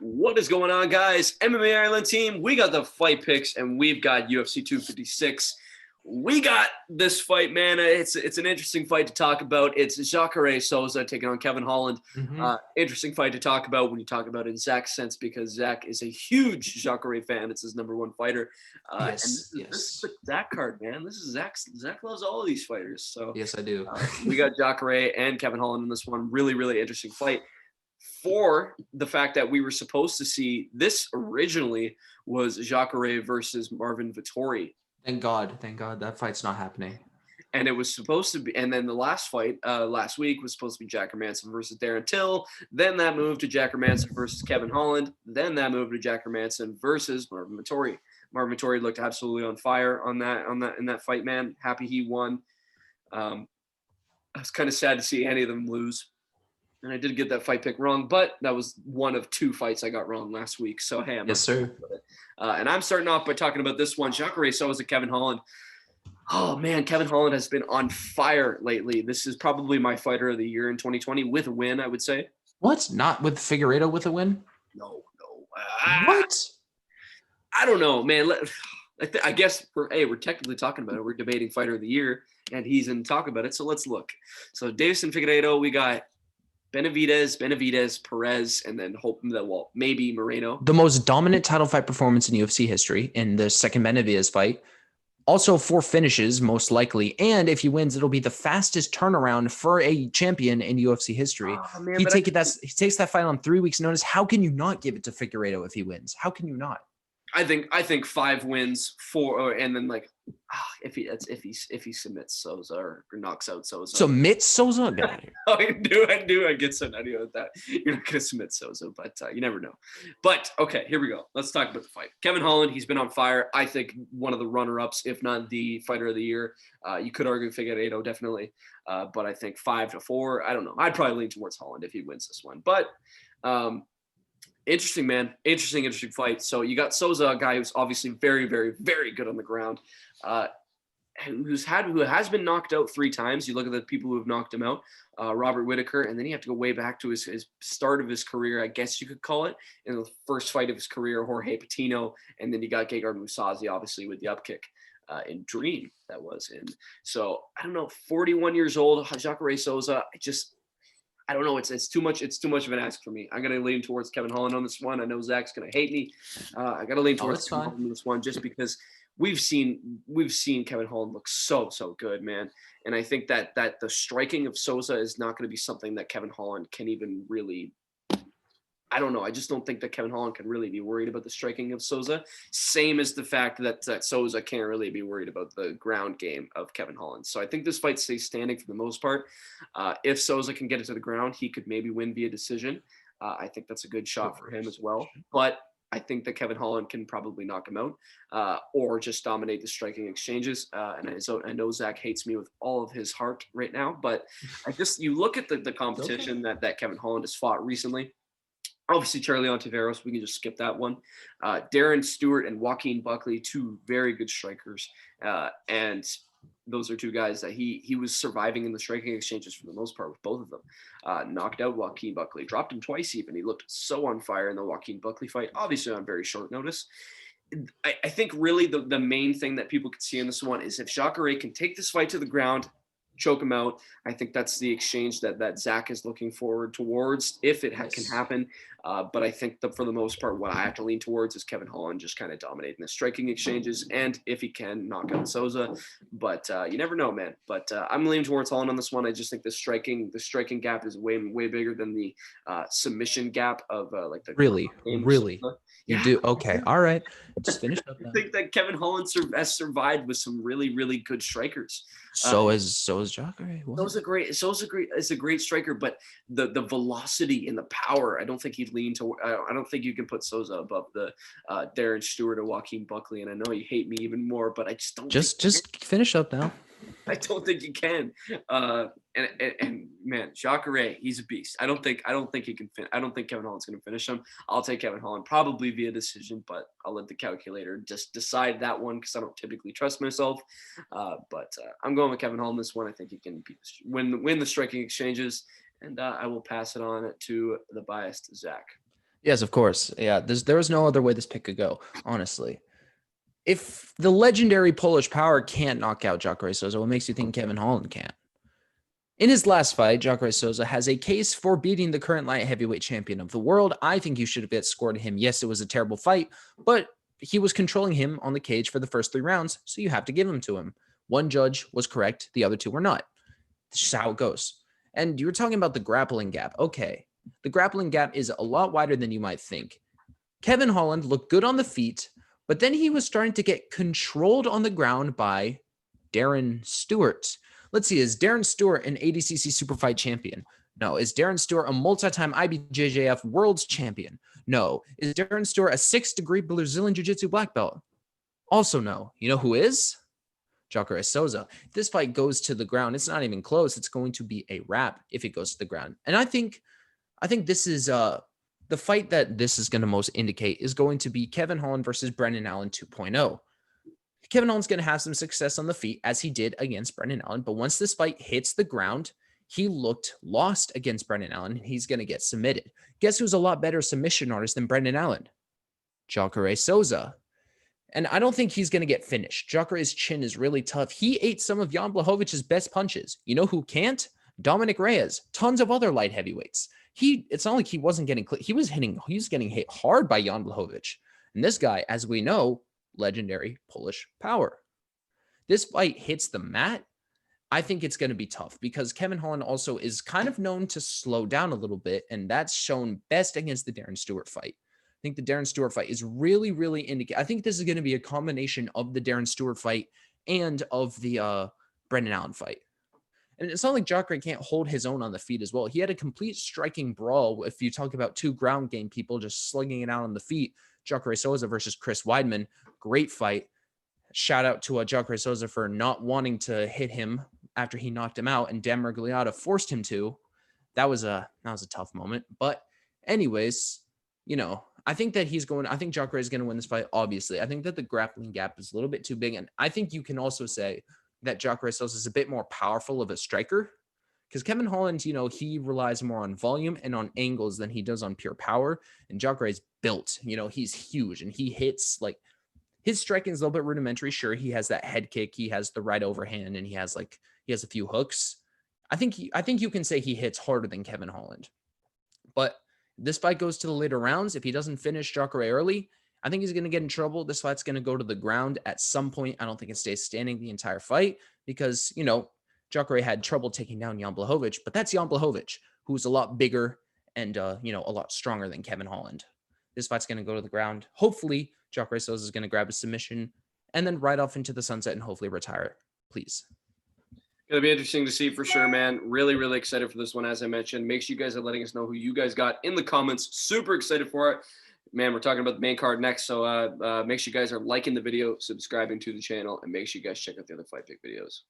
What is going on, guys? MMA Ireland team, we got the fight picks, and we've got UFC 256. We got this fight, man. It's an interesting fight to talk about. It's Jacare Souza taking on Kevin Holland. Interesting fight to talk about when you talk about it in Zach's sense, because Zach is a huge Jacare fan. It's his number one fighter. This is the Zach card, man. This is Zach loves all of these fighters. So yes, I do. We got Jacare and Kevin Holland in this one. Really, really interesting fight. For the fact that we were supposed to see this originally was Jacare versus Marvin Vettori. Thank God that fight's not happening. And it was supposed to be, and then the last fight last week was supposed to be Jack Hermansson versus Darren Till. Then that moved to Jack Hermansson versus Kevin Holland. Then that moved to Jack Hermansson versus Marvin Vettori. Marvin Vettori looked absolutely on fire in that fight, man. Happy he won. I was kind of sad to see any of them lose. And I did get that fight pick wrong, but that was one of two fights I got wrong last week. So, hey, yes, sir. And I'm starting off by talking about this one. Jacare Souza, Kevin Holland. Oh, man, Kevin Holland has been on fire lately. This is probably my fighter of the year in 2020 with a win, I would say. What? Not with Figueiredo with a win? No. What? I don't know, man. I guess we're technically talking about it. We're debating fighter of the year, and he's in talk about it. So let's look. So Davison Figueiredo, we got Benavidez, Perez, and then maybe Moreno. The most dominant title fight performance in UFC history in the second Benavidez fight. Also 4 finishes, most likely. And if he wins, it'll be the fastest turnaround for a champion in UFC history. Oh, man, he takes that fight on 3 weeks' notice. How can you not give it to Figueiredo if he wins? How can you not? I think 5 wins, 4, and then if he submits Souza or knocks out Souza. Submits Souza? Get out of here. I do. I get some idea with that. You're not gonna submit Souza, but you never know. But okay, here we go. Let's talk about the fight. Kevin Holland, he's been on fire. I think one of the runner-ups, if not the fighter of the year. You could argue Figueiredo, definitely, but I think 5-4. I don't know. I'd probably lean towards Holland if he wins this one, but. Interesting, man. Interesting fight. So you got Souza, a guy who's obviously very, very, very good on the ground, who has been knocked out 3 times. You look at the people who have knocked him out, Robert Whittaker, and then you have to go way back to his start of his career, I guess you could call it, in the first fight of his career, Jorge Patino, and then you got Gegard Mousasi, obviously, with the upkick in Dream that was in. So, I don't know, 41 years old, Jacare Souza, I don't know. It's too much. It's too much of an ask for me. I'm gonna lean towards Kevin Holland on this one. I know Zach's gonna hate me. I gotta lean towards Kevin Holland on this one just because we've seen Kevin Holland look so good, man. And I think that the striking of Souza is not going to be something that Kevin Holland can even really. I don't know. I just don't think that Kevin Holland can really be worried about the striking of Souza. Same as the fact that Souza can't really be worried about the ground game of Kevin Holland. So I think this fight stays standing for the most part. If Souza can get it to the ground, he could maybe win via decision. I think that's a good shot for him as well. But I think that Kevin Holland can probably knock him out or just dominate the striking exchanges. And I know Zach hates me with all of his heart right now, but you look at the competition that Kevin Holland has fought recently. Obviously, Charlie Ontiveros, we can just skip that one. Darren Stewart and Joaquin Buckley, 2 very good strikers. And those are 2 guys that he was surviving in the striking exchanges for the most part with both of them. Knocked out Joaquin Buckley, dropped him twice even. He looked so on fire in the Joaquin Buckley fight, obviously on very short notice. I think really the main thing that people could see in this one is if Jacare can take this fight to the ground, choke him out. I think that's the exchange that Zach is looking forward towards if it can happen. But I think that for the most part, what I have to lean towards is Kevin Holland just kind of dominating the striking exchanges. And if he can, knock out Souza. But you never know, man. But I'm leaning towards Holland on this one. I just think the striking gap is way bigger than the submission gap of Really? You do? Okay. All right. Just finish up now. I think that Kevin Holland has survived with some really, really good strikers. So is Jacare. Is a great striker, but the velocity and the power, I don't think he'd lean to. I don't think you can put Souza above the Darren Stewart or Joaquin Buckley. And I know you hate me even more, but I just don't. Just finish up now. I don't think you can. And man, Jacare, he's a beast. I don't think he can I don't think Kevin Holland's going to finish him. I'll take Kevin Holland probably via decision, but I'll let the calculator just decide that one because I don't typically trust myself. But I'm going with Kevin Holland this one. I think he can win the striking exchanges, and I will pass it on to the biased Zach. Yes, of course. Yeah, there was no other way this pick could go, honestly. If the legendary Polish power can't knock out Jacare Souza, what makes you think Kevin Holland can't? In his last fight, Jacare Souza has a case for beating the current light heavyweight champion of the world. I think you should have scored him. Yes, it was a terrible fight, but he was controlling him on the cage for the first 3 rounds, so you have to give him to him. One judge was correct, the other two were not. That's just how it goes. And you were talking about the grappling gap. Okay, the grappling gap is a lot wider than you might think. Kevin Holland looked good on the feet, but then he was starting to get controlled on the ground by Darren Stewart. Let's see, is Darren Stewart an ADCC Superfight champion? No. Is Darren Stewart a multi-time IBJJF Worlds champion? No. Is Darren Stewart a 6th-degree Brazilian Jiu-Jitsu black belt? Also no. You know who is? Jacare Souza. If this fight goes to the ground, it's not even close. It's going to be a wrap if it goes to the ground. And I think this is the fight that this is going to most indicate is going to be Kevin Holland versus Brendan Allen 2.0. Kevin Holland's going to have some success on the feet as he did against Brendan Allen. But once this fight hits the ground, he looked lost against Brendan Allen. He's going to get submitted. Guess who's a lot better submission artist than Brendan Allen? Jacare Souza. And I don't think he's going to get finished. Jacare's chin is really tough. He ate some of Jan Blachowicz' best punches. You know who can't? Dominic Reyes. Tons of other light heavyweights. It's not like he wasn't getting, he was getting hit hard by Jan Blachowicz. And this guy, as we know, legendary Polish power. This fight hits the mat. I think it's going to be tough because Kevin Holland also is kind of known to slow down a little bit, and that's shown best against the Darren Stewart fight. I think the Darren Stewart fight is really, really indicated. I think this is going to be a combination of the Darren Stewart fight and of the Brendan Allen fight. And it's not like Jacare can't hold his own on the feet as well. He had a complete striking brawl. If you talk about two ground game people just slugging it out on the feet, Jacare Souza versus Chris Weidman, great fight. Shout out to Jacare Souza for not wanting to hit him after he knocked him out, and Dan Mergliotta forced him to. That was a tough moment. But anyways, I think Jacare is going to win this fight, obviously. I think that the grappling gap is a little bit too big. And I think you can also say that Jacare Souza is a bit more powerful of a striker because Kevin Holland, he relies more on volume and on angles than he does on pure power. And Jacare is built, he's huge and he hits like his striking is a little bit rudimentary. Sure, he has that head kick, he has the right overhand, and he has a few hooks. I think you can say he hits harder than Kevin Holland. But this fight goes to the later rounds. If he doesn't finish Jacare early, I think he's going to get in trouble. This fight's going to go to the ground at some point. I don't think it stays standing the entire fight because, Jacare had trouble taking down Jan Blachowicz, but that's Jan Blachowicz, who's a lot bigger and, a lot stronger than Kevin Holland. This fight's going to go to the ground. Hopefully, Jacare Souza is going to grab a submission and then ride off into the sunset and hopefully retire. Please. Going to be interesting to see for sure, man. Really, really excited for this one, as I mentioned. Make sure you guys are letting us know who you guys got in the comments. Super excited for it. Man, we're talking about the main card next, so make sure you guys are liking the video, subscribing to the channel, and make sure you guys check out the other Fight Pick videos.